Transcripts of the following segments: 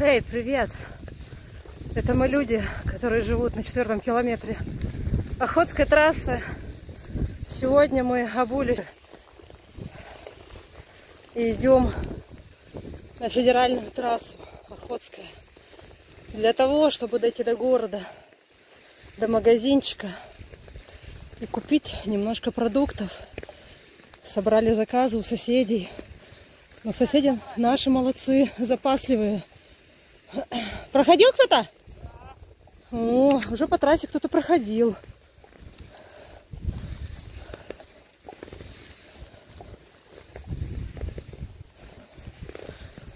Эй, привет! Это мы люди, которые живут на 4-м километре Охотской трассы. Сегодня мы обулись и идем на федеральную трассу Охотская для того, чтобы дойти до города, до магазинчика и купить немножко продуктов. Собрали заказы у соседей. Но соседи наши молодцы, запасливые. Проходил кто-то? О, уже по трассе кто-то проходил.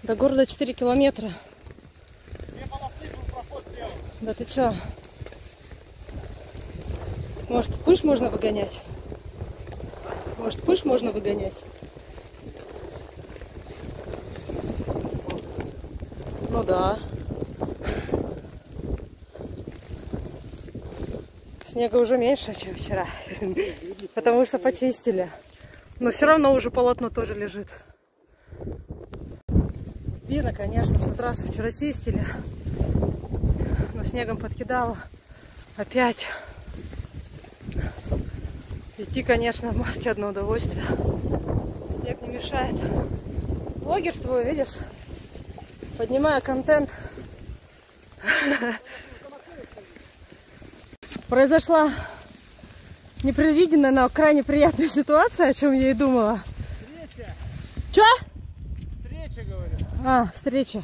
До города 4 километра. Да ты чё? Может, пыш можно выгонять? Может, пыш можно выгонять? Ну да. Снега уже меньше, чем вчера. Потому что почистили. Но все равно уже полотно тоже лежит. Видно, конечно, что трассу вчера чистили. Но снегом подкидало. Опять. Идти, конечно, в маске одно удовольствие. Снег не мешает. Блогерствую, видишь? Поднимаю контент. Произошла непредвиденная, но крайне приятная ситуация, о чем я и думала. Встреча. Чё? Встреча, говорю. А, встреча.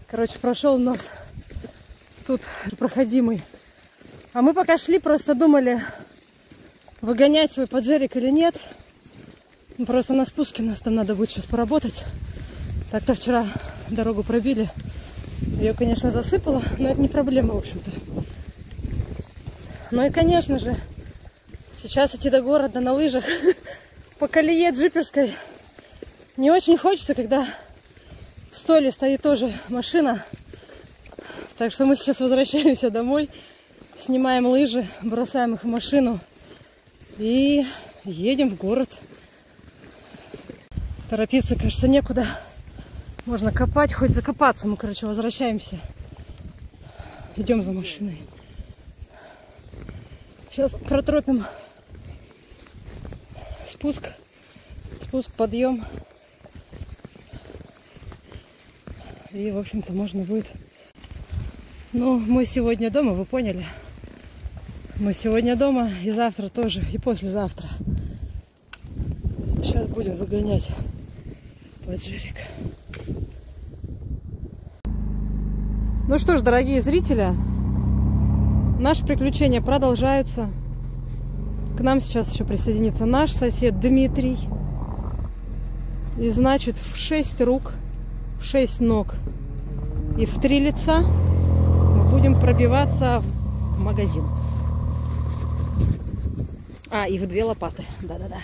Короче, прошел у нас тут проходимый. А мы пока шли, просто думали, выгонять свой поджерик или нет. Ну, просто на спуске нас там надо будет сейчас поработать. Так-то вчера дорогу пробили. Ее, конечно, засыпало, но это не проблема, в общем-то. Ну и, конечно же, сейчас идти до города на лыжах по колее джиперской не очень хочется, когда в стойле стоит тоже машина. Так что мы сейчас возвращаемся домой, снимаем лыжи, бросаем их в машину и едем в город. Торопиться, кажется, некуда. Можно копать, хоть закопаться. Мы, короче, возвращаемся. Идем за машиной. Сейчас протропим спуск, подъем. И, в общем-то, можно будет... Ну, мы сегодня дома, вы поняли? Мы сегодня дома, и завтра тоже, и послезавтра. Сейчас будем выгонять поджерик. Ну что ж, дорогие зрители, наши приключения продолжаются. К нам сейчас еще присоединится наш сосед Дмитрий. И значит, в 6 рук, в 6 ног и в 3 лица мы будем пробиваться в магазин. А, и в 2 лопаты. Да-да-да.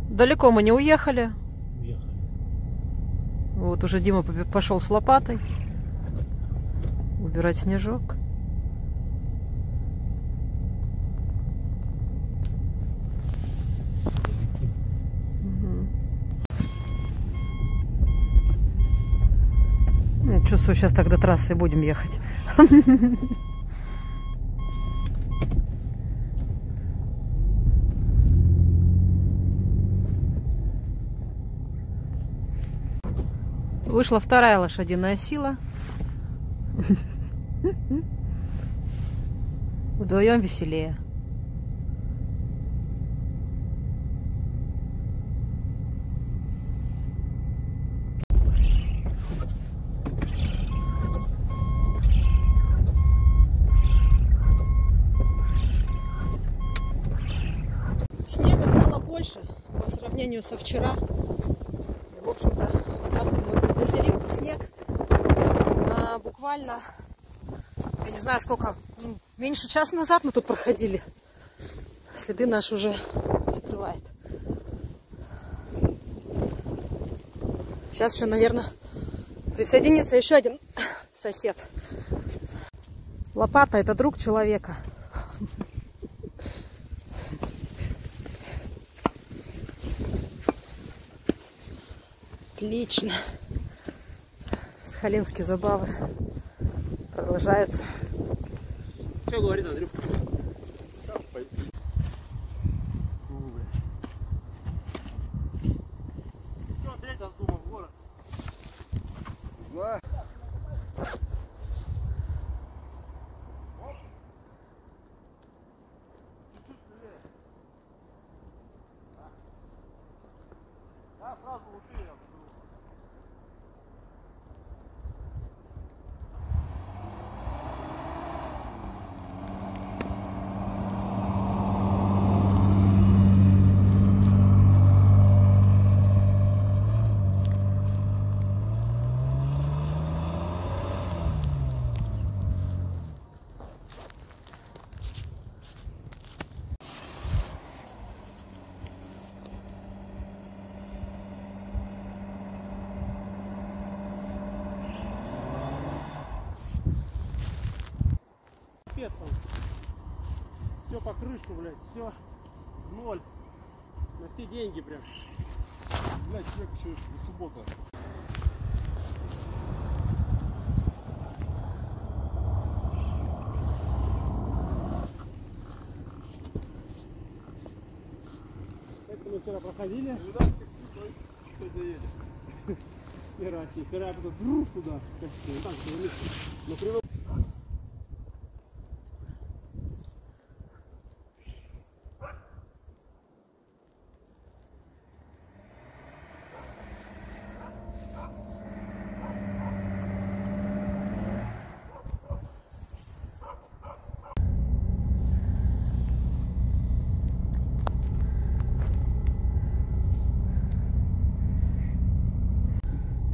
Далеко мы не уехали. Вот уже Дима пошел с лопатой убирать снежок. Угу. Чувствую, сейчас так до трассы будем ехать. Вышла вторая лошадиная сила. Вдвоем веселее. Снега стало больше по сравнению со вчера. В общем-то, так мы прогнозируем тут снег. Буквально, я не знаю сколько, меньше часа назад мы тут проходили. Следы наши уже закрывает. Сейчас еще, наверное, присоединится еще один сосед. Лопата — это друг человека. Отлично. Сахалинские забавы продолжаются. Что говорит Андрюх? Все по крышу, блядь, все ноль. На все деньги прям. Блядь, снег еще до субботы. Это мы вчера проходили. Сегодня едем. И раз, и вчера потом друг сюда. Так, но привел.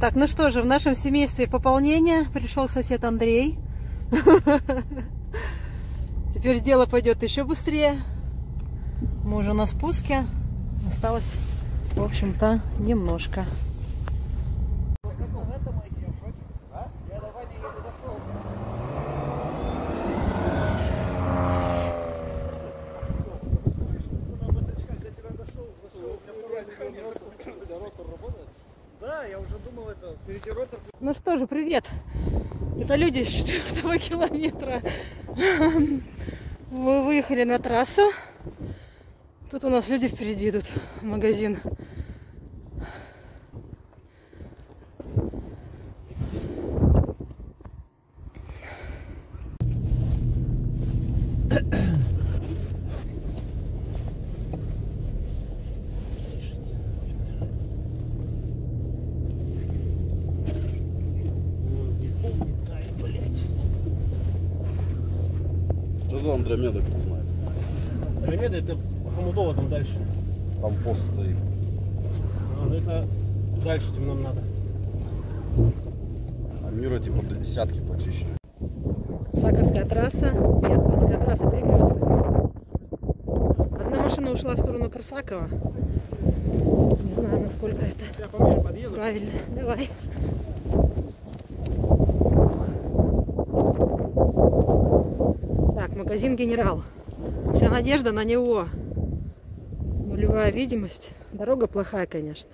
Так, ну что же, в нашем семействе пополнение. Пришел сосед Андрей. Теперь дело пойдет еще быстрее. Мы уже на спуске. Осталось, в общем-то, немножко. Да, я уже думал, это впереди ротор. Ну что же, привет. Это люди с 4-го километра. Мы выехали на трассу. Тут у нас люди впереди идут в магазин. Что за Андромеда, кто знает? Андромеда это Хомутово там дальше. Там пост стоит. Ну это дальше, чем нам надо. А мира типа до десятки почище. Саковская трасса и Охотская трасса, перекресток. Одна машина ушла в сторону Корсакова. Не знаю, насколько это Я поближе подъеду. правильно. Давай. Так, магазин «Генерал». Вся надежда на него. Нулевая видимость. Дорога плохая, конечно.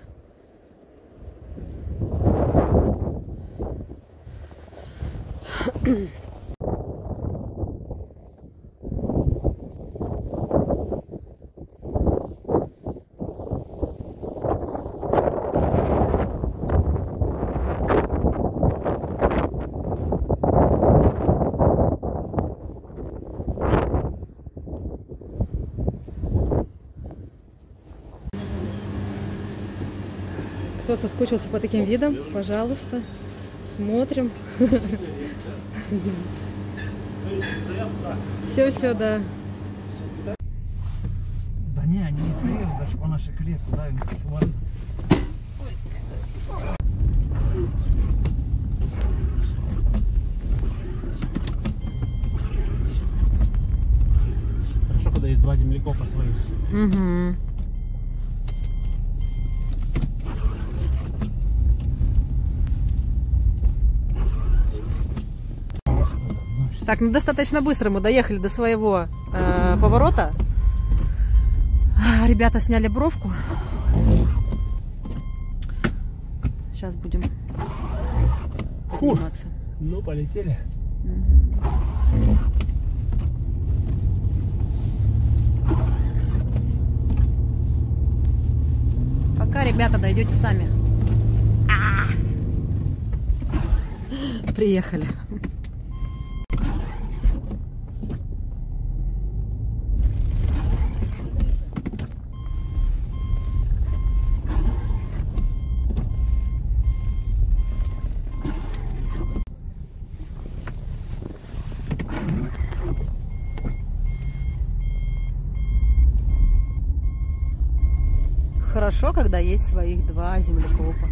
Кто соскучился по таким видам, пожалуйста, смотрим. Все, да. Да не, они не приедут даже по нашей клетке, да, им суваться. Хорошо, когда есть два землекопа своих. Угу. Так, ну достаточно быстро мы доехали до своего поворота. Ребята сняли бровку. Сейчас будем подниматься. Ну, полетели. Пока, ребята, дойдете сами. Приехали. Хорошо, когда есть своих два землекопа.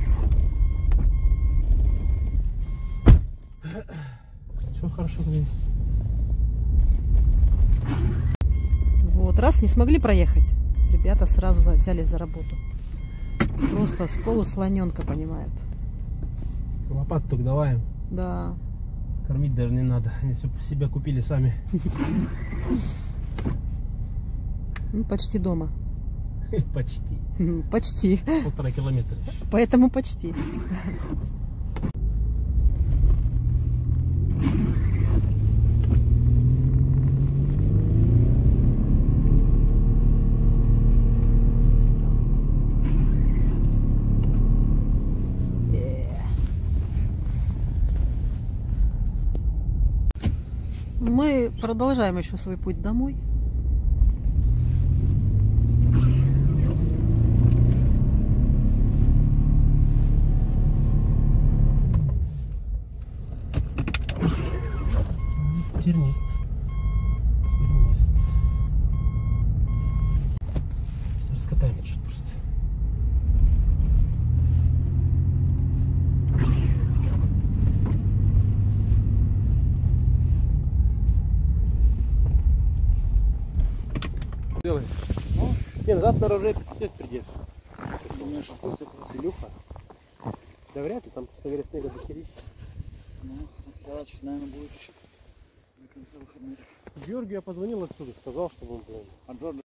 Все хорошо, когда есть. Вот, раз не смогли проехать, ребята сразу взялись за работу. Просто с полуслоненка понимают. Лопату только давай. Да. Кормить даже не надо. Они все себя купили сами. Ну, почти дома. Почти. Почти. 1,5 километра. Поэтому почти. Мы продолжаем еще свой путь домой. Тернист. Тернист. Сейчас раскатаем это что-то просто. Делай. Ну? Не, назад на уже 50 придет. Думаешь, просто Илюха? Да вряд ли, там, наверное, снега дохерища. ну, хватит, наверное, будет еще до конца выходных. Георгию я позвонил отсюда, сказал, чтобы он, блин. А Джордж